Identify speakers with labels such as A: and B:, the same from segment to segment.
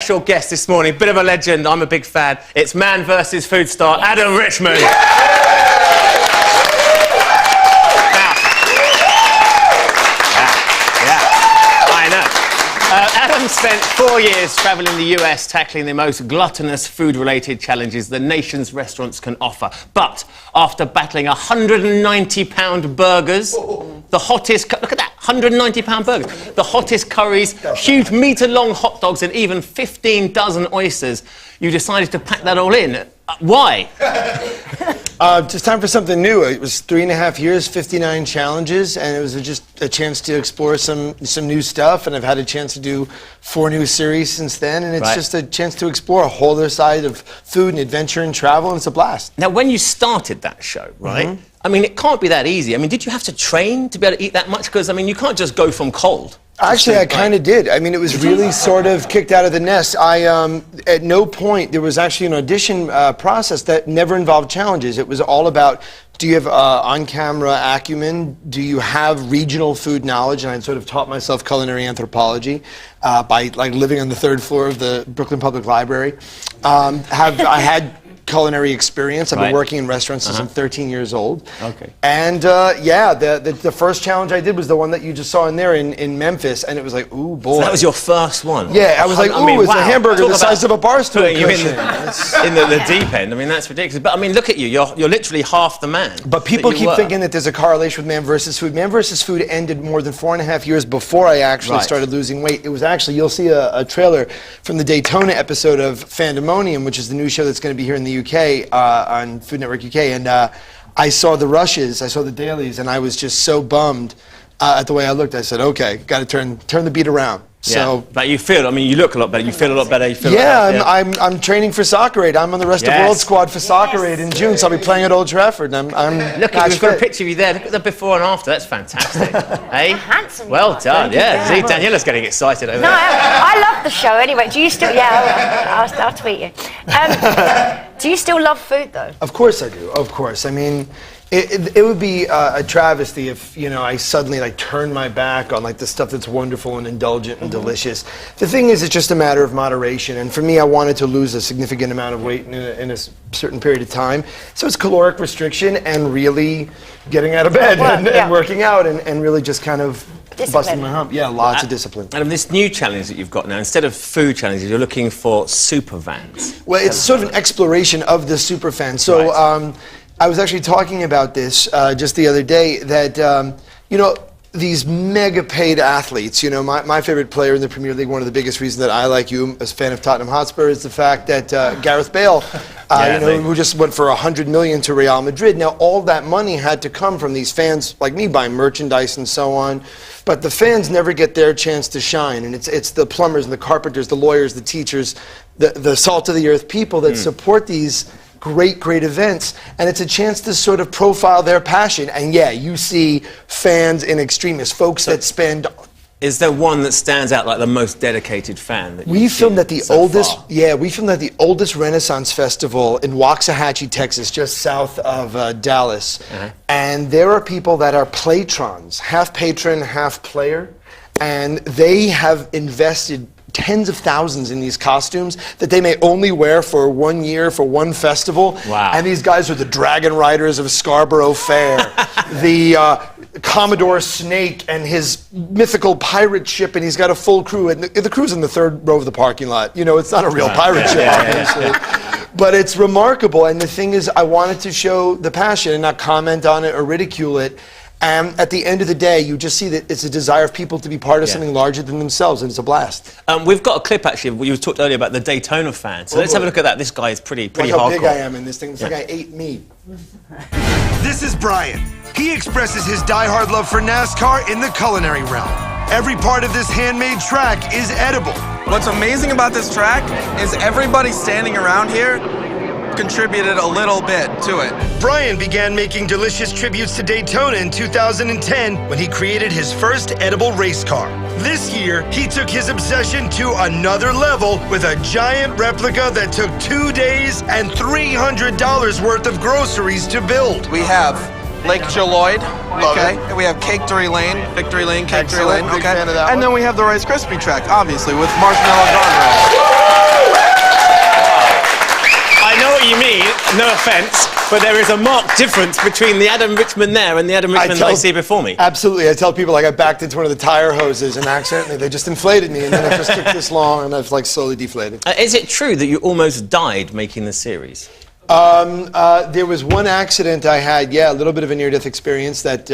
A: special guest this morning, bit of a legend, I'm a big fan. It's man versus food star, Adam Richman. Adam spent 4 years travelling the US tackling the most gluttonous food-related challenges the nation's restaurants can offer. But after battling 190-pound burgers, the hottest... Look at that, 190-pound burgers. The hottest curries, huge metre-long hot dogs and even 15 dozen oysters. You decided to pack that all in. Why?
B: It's time for something new. It was 3.5 years, 59 challenges, and it was just a chance to explore some new stuff. And I've had a chance to do 4 new series since then, and it's just a chance to explore a whole other side of food and adventure and travel, and it's a blast.
A: Now, when you started that show, right? I mean, it can't be that easy. I mean, did you have to train to be able to eat that much? Because, I mean, you can't just go from cold.
B: Actually, I kind of did. I mean, it was really sort of kicked out of the nest. At no point, there was actually an audition process that never involved challenges. It was all about, do you have on-camera acumen? Do you have regional food knowledge? And I sort of taught myself culinary anthropology by living on the 3rd floor of the Brooklyn Public Library. I had culinary experience. I've been working in restaurants since I'm 13 years old.
A: Okay.
B: And yeah, the first challenge I did was the one that you just saw in there in Memphis, and it was like, ooh, boy.
A: So that was your first one?
B: Yeah, I was like, ooh, it's a hamburger the size of a bar stool cushion.
A: You in the deep end. I mean, that's ridiculous. But I mean, look at you. You're literally half the man.
B: But people keep thinking that there's a correlation with Man vs. Food. Man vs. Food ended more than 4.5 years before I actually started losing weight. It was actually, you'll see a trailer from the Daytona episode of Fandemonium, which is the new show that's going to be here in the UK on Food Network UK, and I saw the rushes, I saw the dailies, and I was just so bummed at the way I looked. I said, okay, got to turn the beat around. So,
A: but you feel, I mean, you look a lot better, you feel a lot better, you feel
B: I'm training for Soccer Aid. I'm on the Rest of World squad for Soccer Aid in June, so I'll be playing at Old Trafford. And
A: look at you, we've got a picture of you there. Look at the before and after, that's fantastic. Hey?
C: Handsome.
A: Well done, See, Daniela's getting excited over there.
C: I love the show anyway. Do you still, I'll tweet you. Do you still love food though?
B: Of course I do, of course. I mean, it would be a travesty if, you know, I suddenly turned my back on the stuff that's wonderful and indulgent and delicious. The thing is, it's just a matter of moderation, and for me, I wanted to lose a significant amount of weight in a certain period of time. So it's caloric restriction and really getting out of bed and working out and really just kind of busting my hump. Yeah, lots of discipline.
A: And this new challenge that you've got now, instead of food challenges, you're looking for super vans.
B: Well, it's sort of an exploration of the super fan. So I was actually talking about this just the other day, that, you know, these mega paid athletes, you know, my favorite player in the Premier League, one of the biggest reasons that I like you as a fan of Tottenham Hotspur is the fact that Gareth Bale, who just went for $100 million to Real Madrid. Now, all that money had to come from these fans like me buying merchandise and so on. But the fans never get their chance to shine. And it's the plumbers and the carpenters, the lawyers, the teachers, the salt of the earth people that support these great events, and it's a chance to sort of profile their passion. And yeah, you see fans in extremis, folks that spend...
A: Is there one that stands out like the most dedicated fan that
B: we filmed at the oldest Renaissance festival in Waxahachie, Texas, just south of Dallas. And there are people that are Platrons, half patron, half player, and they have invested tens of thousands in these costumes that they may only wear for 1 year, for one festival.
A: Wow.
B: And these guys are the dragon riders of Scarborough Fair, the Commodore Snake and his mythical pirate ship, and he's got a full crew, and the crew's in the 3rd row of the parking lot. You know, it's not a real pirate ship, obviously. But it's remarkable, and the thing is, I wanted to show the passion and not comment on it or ridicule it. And at the end of the day, you just see that it's a desire of people to be part of something larger than themselves, and it's a blast.
A: We've got a clip, actually. You talked earlier about the Daytona fan. So let's have a look at that. This guy is pretty hardcore.
B: Look how big I am in this thing. It's like I ate meat.
D: This is Brian. He expresses his diehard love for NASCAR in the culinary realm. Every part of this handmade track is edible.
E: What's amazing about this track is everybody standing around here contributed a little bit to it.
D: Brian began making delicious tributes to Daytona in 2010 when he created his first edible race car. This year, he took his obsession to another level with a giant replica that took 2 days and $300 worth of groceries to build.
E: We have Lake Jaloid, okay? We have Victory Lane, Victory Lane, okay? And then we have the Rice Krispie track, obviously, with marshmallow guardrails.
A: offence, but there is a marked difference between the Adam Richman there and the Adam Richman that I see before me.
B: Absolutely. I tell people, like, I backed into one of the tire hoses and accidentally they just inflated me, and then it just took this long and I've, like, slowly deflated.
A: Is it true that you almost died making the series?
B: There was one accident I had, a little bit of a near-death experience that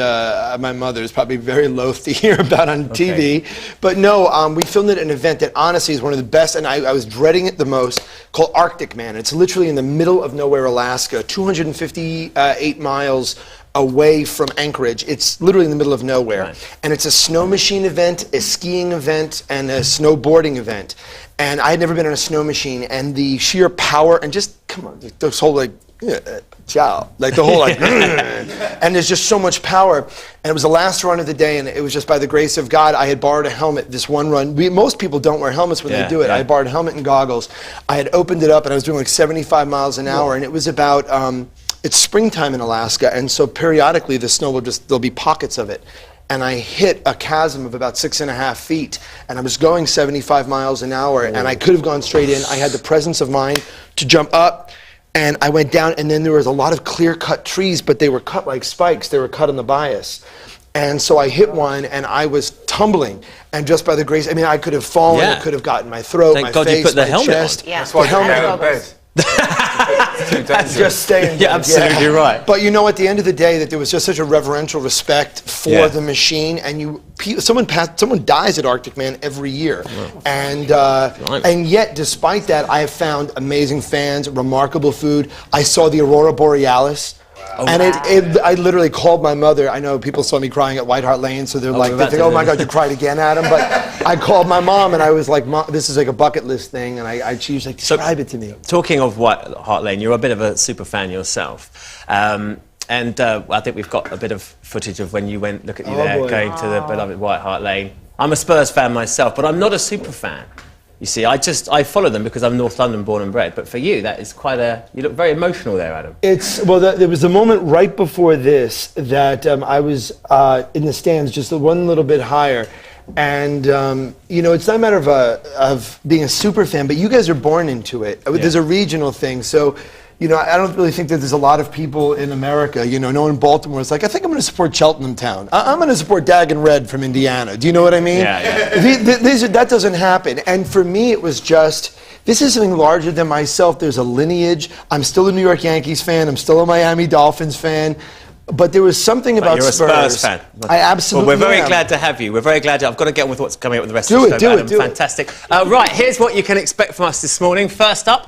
B: my mother is probably very loath to hear about on TV. But no, we filmed it at an event that honestly is one of the best, and I was dreading it the most, called Arctic Man. It's literally in the middle of nowhere, Alaska, 258 miles away from Anchorage. It's literally in the middle of nowhere. Right. And it's a snow machine event, a skiing event, and a snowboarding event. And I had never been on a snow machine, and the sheer power, and just, come on, this whole, like, ciao, like the whole, like, and there's just so much power. And it was the last run of the day, and it was just by the grace of God, I had borrowed a helmet this one run. Most people don't wear helmets when they do it. I had borrowed a helmet and goggles. I had opened it up, and I was doing like 75 miles an hour, and it was about, it's springtime in Alaska, and so periodically the snow will there'll be pockets of it. And I hit a chasm of about 6.5 feet, and I was going 75 miles an hour, and I could have gone straight in. I had the presence of mind to jump up, and I went down, and then there was a lot of clear-cut trees, but they were cut like spikes. They were cut on the bias. And so I hit one, and I was tumbling, and just by the grace, I mean, I could have fallen, it could have gotten my throat, my
A: God
B: face,
A: you put the
B: my
A: helmet
B: chest.
A: on.
C: Yeah.
B: That's why helmet. Just staying.
A: You're absolutely right.
B: But you know, at the end of the day, that there was just such a reverential respect for the machine, and someone dies at Arctic Man every year, and yet, despite that, I have found amazing fans, remarkable food. I saw the Aurora Borealis. Oh, and I literally called my mother. I know people saw me crying at White Hart Lane, so they think, oh my God, you cried again, Adam. But I called my mom, and I was like, Mom, this is like a bucket list thing, and she was like, describe it to me.
A: Talking of White Hart Lane, you're a bit of a super fan yourself. I think we've got a bit of footage of when you went, look at you there, going to the beloved White Hart Lane. I'm a Spurs fan myself, but I'm not a super fan. You see, I follow them because I'm North London born and bred. But for you, that is you look very emotional there, Adam.
B: There was a moment right before this that I was in the stands, just one little bit higher. And, it's not a matter of being a super fan, but you guys are born into it. There's a regional thing. So, I don't really think that there's a lot of people in America, no one in Baltimore is like, I think I'm going to support Cheltenham Town. I'm going to support Dag and Red from Indiana. Do you know what I mean? That doesn't happen. And for me, it was just, this is something larger than myself. There's a lineage. I'm still a New York Yankees fan. I'm still a Miami Dolphins fan. But there was something about Spurs.
A: You're a Spurs fan.
B: I absolutely
A: am. Well, we're very glad to have you. We're very glad I've got to get on with what's coming up with the rest of the show, Adam.
B: Do it.
A: Fantastic. Right, here's what you can expect from us this morning. First up,